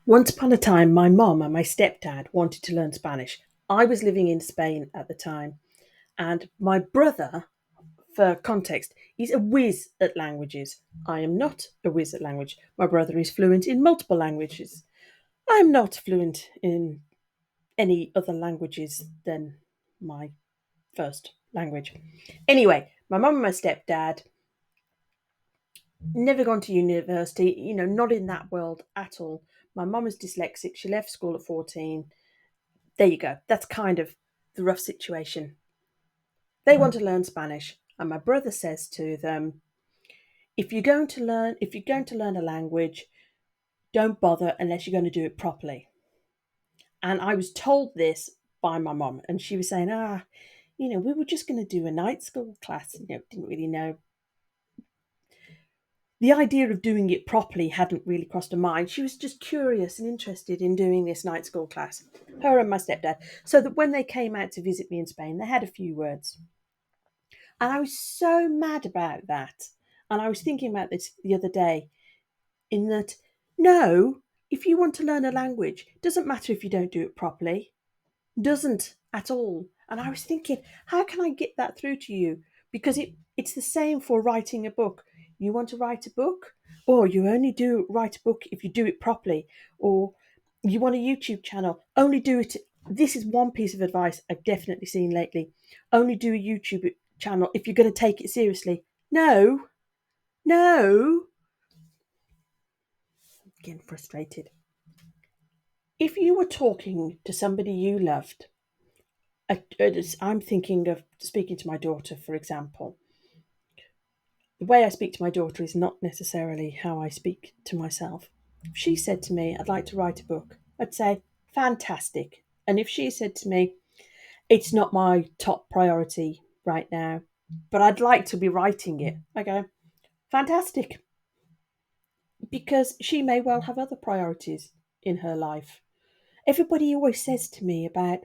Once upon a time, my mom and my stepdad wanted to learn Spanish. I was living in Spain at the time, and my brother, for context, he's a whiz at languages. I am not a whiz at language. My brother is fluent in multiple languages. I'm not fluent in any other languages than my first language. Anyway, my mum and my stepdad never gone to university, not in that world at all. My mum is dyslexic. She left school at 14. There you go. That's kind of the rough situation. They want to learn Spanish, and my brother says to them, if you're going to learn a language, don't bother unless you're going to do it properly. And I was told this by my mom, and she was saying, we were just going to do a night school class, didn't really know. The idea of doing it properly hadn't really crossed her mind. She was just curious and interested in doing this night school class, her and my stepdad, so that when they came out to visit me in Spain, they had a few words. And I was so mad about that. And I was thinking about this the other day, in that, no, if you want to learn a language, it doesn't matter if you don't do it properly. Doesn't at all. And I was thinking, how can I get that through to you? Because it's the same for writing a book. You want to write a book, or you only do write a book if you do it properly, or you want a YouTube channel, only do it. This is one piece of advice I've definitely seen lately. Only do a YouTube channel if you're going to take it seriously. No, no. I'm getting frustrated. If you were talking to somebody you loved, I'm thinking of speaking to my daughter, for example. The way I speak to my daughter is not necessarily how I speak to myself. If she said to me, I'd like to write a book, I'd say, fantastic. And if she said to me, it's not my top priority right now, but I'd like to be writing it, I go, fantastic. Because she may well have other priorities in her life. Everybody always says to me about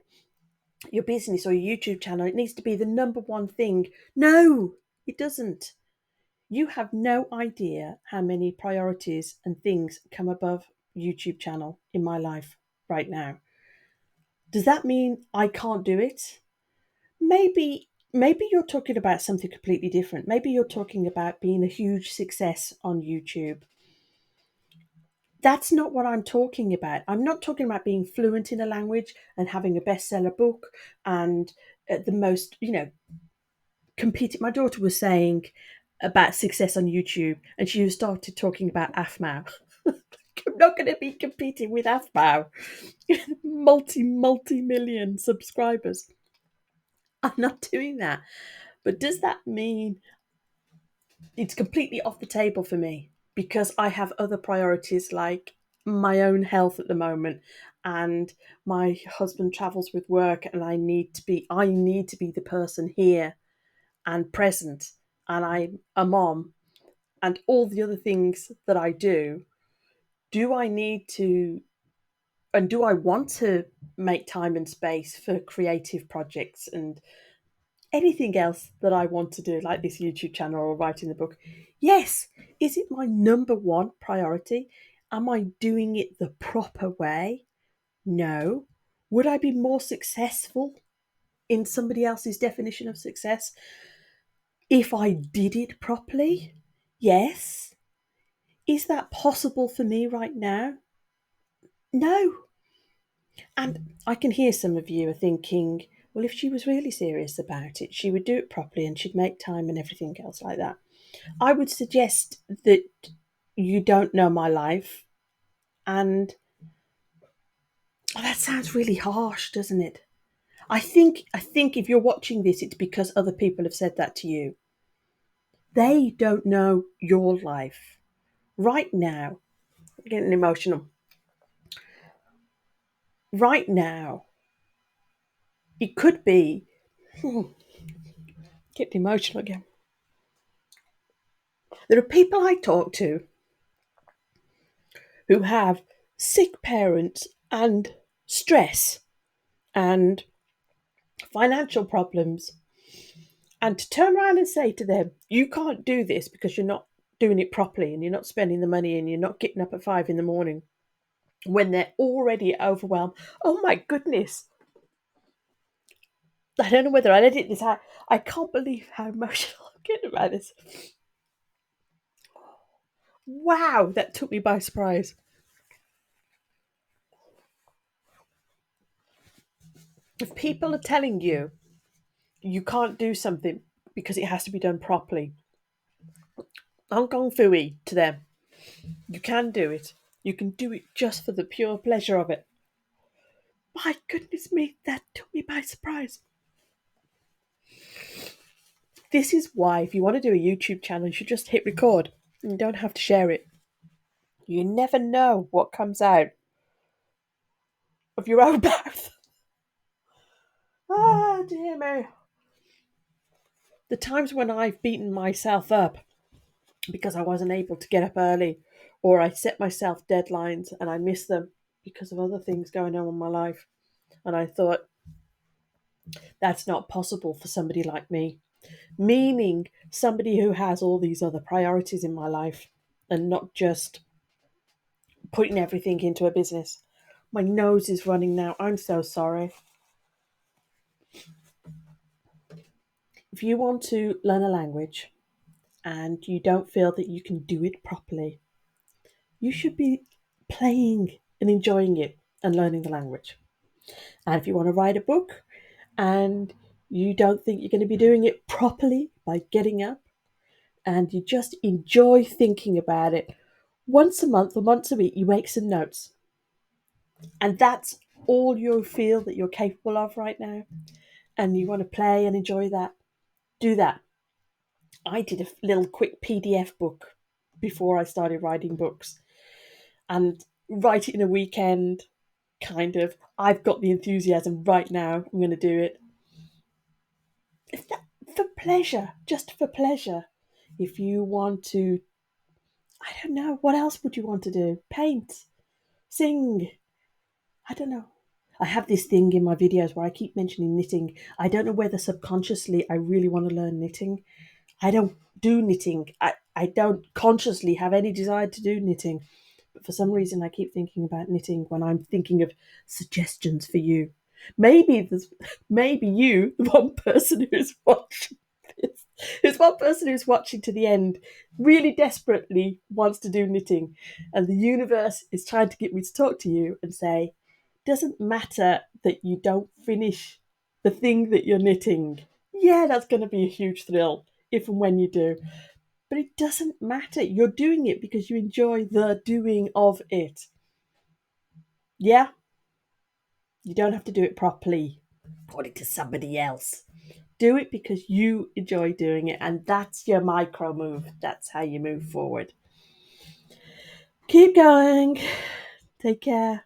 your business or your YouTube channel, it needs to be the number one thing. No, it doesn't. You have no idea how many priorities and things come above YouTube channel in my life right now. Does that mean I can't do it? Maybe you're talking about something completely different. Maybe you're talking about being a huge success on YouTube. That's not what I'm talking about. I'm not talking about being fluent in a language and having a bestseller book and the most, competing. My daughter was saying about success on YouTube, and she started talking about AFMAO. I'm not going to be competing with AFMAO, multi million subscribers. I'm not doing that. But does that mean it's completely off the table for me because I have other priorities like my own health at the moment, and my husband travels with work, and I need to be the person here and present, and I'm a mom, and all the other things that I do I need to, and do I want to make time and space for creative projects and anything else that I want to do, like this YouTube channel or writing the book? Yes. Is it my number one priority? Am I doing it the proper way? No. Would I be more successful in somebody else's definition of success if I did it properly? Yes. Is that possible for me right now? No. And I can hear some of you are thinking, well, if she was really serious about it, she would do it properly and she'd make time and everything else like that. I would suggest that you don't know my life. And that sounds really harsh, doesn't it? I think if you're watching this, it's because other people have said that to you. They don't know your life. Right now, I'm getting emotional. Right now, it could be getting emotional again. There are people I talk to who have sick parents and stress and financial problems, and to turn around and say to them, you can't do this because you're not doing it properly and you're not spending the money and you're not getting up at 5 in the morning. when they're already overwhelmed. Oh my goodness. I don't know whether I'll edit this out. I can't believe how emotional I'm getting about this. Wow, that took me by surprise. If people are telling you you can't do something because it has to be done properly, I'm kung fu to them. You can do it. You can do it just for the pure pleasure of it. My goodness me, that took me by surprise. This is why, if you want to do a YouTube channel, you should just hit record. You don't have to share it. You never know what comes out of your own mouth. Ah, dear me. The times when I've beaten myself up because I wasn't able to get up early, or I set myself deadlines and I miss them because of other things going on in my life. And I thought, that's not possible for somebody like me. Meaning somebody who has all these other priorities in my life and not just putting everything into a business. My nose is running now. I'm so sorry. If you want to learn a language and you don't feel that you can do it properly, you should be playing and enjoying it and learning the language. And if you want to write a book and you don't think you're going to be doing it properly by getting up and you just enjoy thinking about it, once a month or once a week, you make some notes. And that's all you feel that you're capable of right now. And you want to play and enjoy that, do that. I did a little quick PDF book before I started writing books and write it in a weekend, kind of. I've got the enthusiasm right now. I'm going to do it. If that, for pleasure, just for pleasure. If you want to, I don't know, what else would you want to do? Paint, sing, I don't know. I have this thing in my videos where I keep mentioning knitting. I don't know whether subconsciously I really want to learn knitting. I don't do knitting. I don't consciously have any desire to do knitting. But for some reason, I keep thinking about knitting when I'm thinking of suggestions for you. Maybe you, the one person who's watching this, who's one person who's watching to the end, really desperately wants to do knitting, and the universe is trying to get me to talk to you and say, doesn't matter that you don't finish the thing that you're knitting. Yeah, that's going to be a huge thrill if and when you do. But it doesn't matter. You're doing it because you enjoy the doing of it. Yeah? You don't have to do it properly, according to somebody else. Do it because you enjoy doing it, and that's your micro move. That's how you move forward. Keep going. Take care.